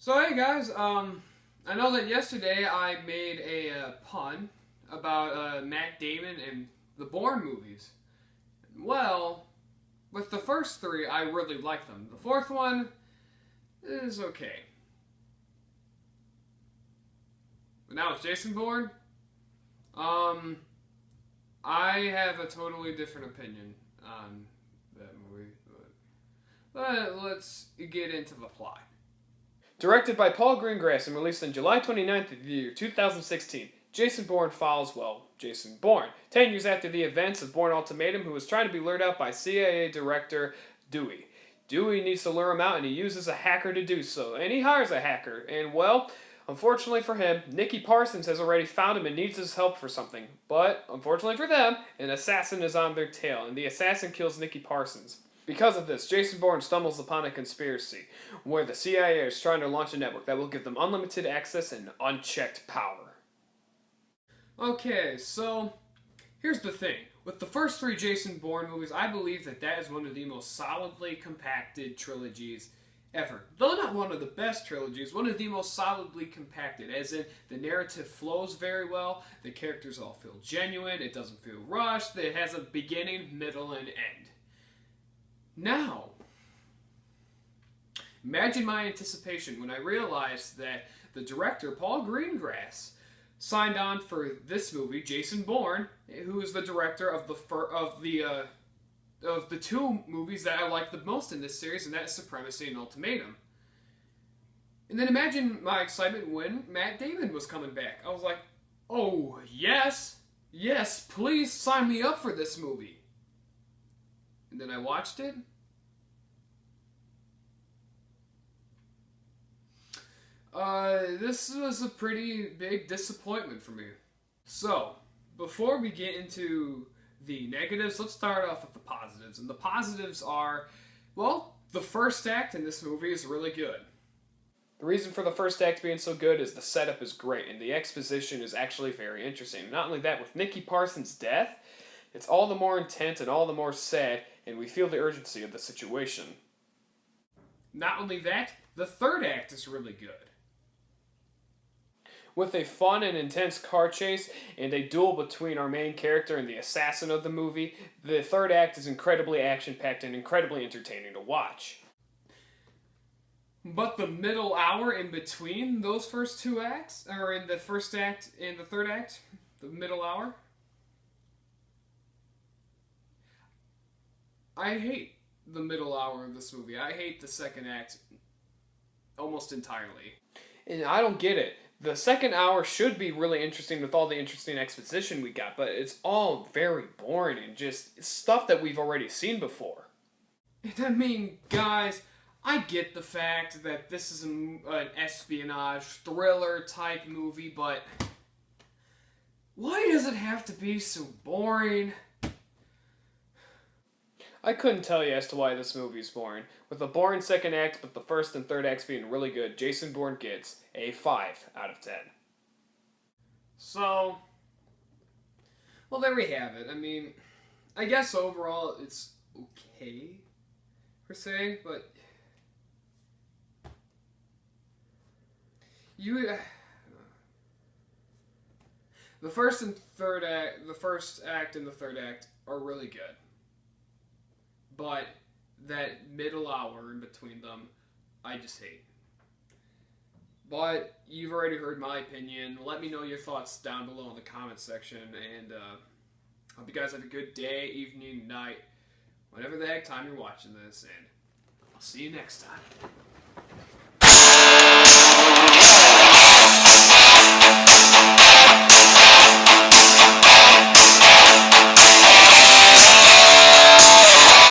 So hey guys, I know that yesterday I made a pun about Matt Damon and the Bourne movies. Well, with the first three, I really like them. The fourth one is okay. But now it's Jason Bourne. Um, I have a totally different opinion on that movie, but let's get into the plot. Directed by Paul Greengrass and released on July 29th of the year 2016, Jason Bourne follows, Jason Bourne, 10 years after the events of Bourne Ultimatum, who was trying to be lured out by CIA Director Dewey. Dewey needs to lure him out, and he uses a hacker to do so, and he hires a hacker, and well, unfortunately for him, Nicky Parsons has already found him and needs his help for something. But, unfortunately for them, an assassin is on their tail, and the assassin kills Nicky Parsons. Because of this, Jason Bourne stumbles upon a conspiracy where the CIA is trying to launch a network that will give them unlimited access and unchecked power. Okay, so here's the thing. With the first three Jason Bourne movies, I believe that is one of the most solidly compacted trilogies ever. Though not one of the best trilogies, one of the most solidly compacted, as in the narrative flows very well, the characters all feel genuine, it doesn't feel rushed, it has a beginning, middle, and end. Now, imagine my anticipation when I realized that the director, Paul Greengrass, signed on for this movie, Jason Bourne, who is the director of the two movies that I like the most in this series, and that's Supremacy and Ultimatum. And then imagine my excitement when Matt Damon was coming back. I was like, oh, yes, please sign me up for this movie. And then I watched it. This was a pretty big disappointment for me. So, before we get into the negatives, let's start off with the positives. And the positives are, well, the first act in this movie is really good. The reason for the first act being so good is the setup is great, and the exposition is actually very interesting. Not only that, with Nicky Parsons' death, it's all the more intense and all the more sad, and we feel the urgency of the situation. Not only that, the third act is really good. With a fun and intense car chase and a duel between our main character and the assassin of the movie, the third act is incredibly action-packed and incredibly entertaining to watch. But the middle hour in between those first two acts, or in the first act and the third act, the middle hour, I hate the middle hour of this movie. I hate the second act almost entirely. And I don't get it. The second hour should be really interesting with all the interesting exposition we got, but it's all very boring and just stuff that we've already seen before. And I mean, guys, I get the fact that this is an espionage thriller type movie, but why does it have to be so boring? I couldn't tell you as to why this movie is boring. With a boring second act, but the first and third acts being really good, Jason Bourne gets a 5 out of 10. So, well, there we have it. I mean, I guess overall it's okay, per se, but the first act and the third act are really good. But that middle hour in between them, I just hate. But you've already heard my opinion. Let me know your thoughts down below in the comments section. And hope you guys have a good day, evening, night, whatever the heck time you're watching this. And I'll see you next time.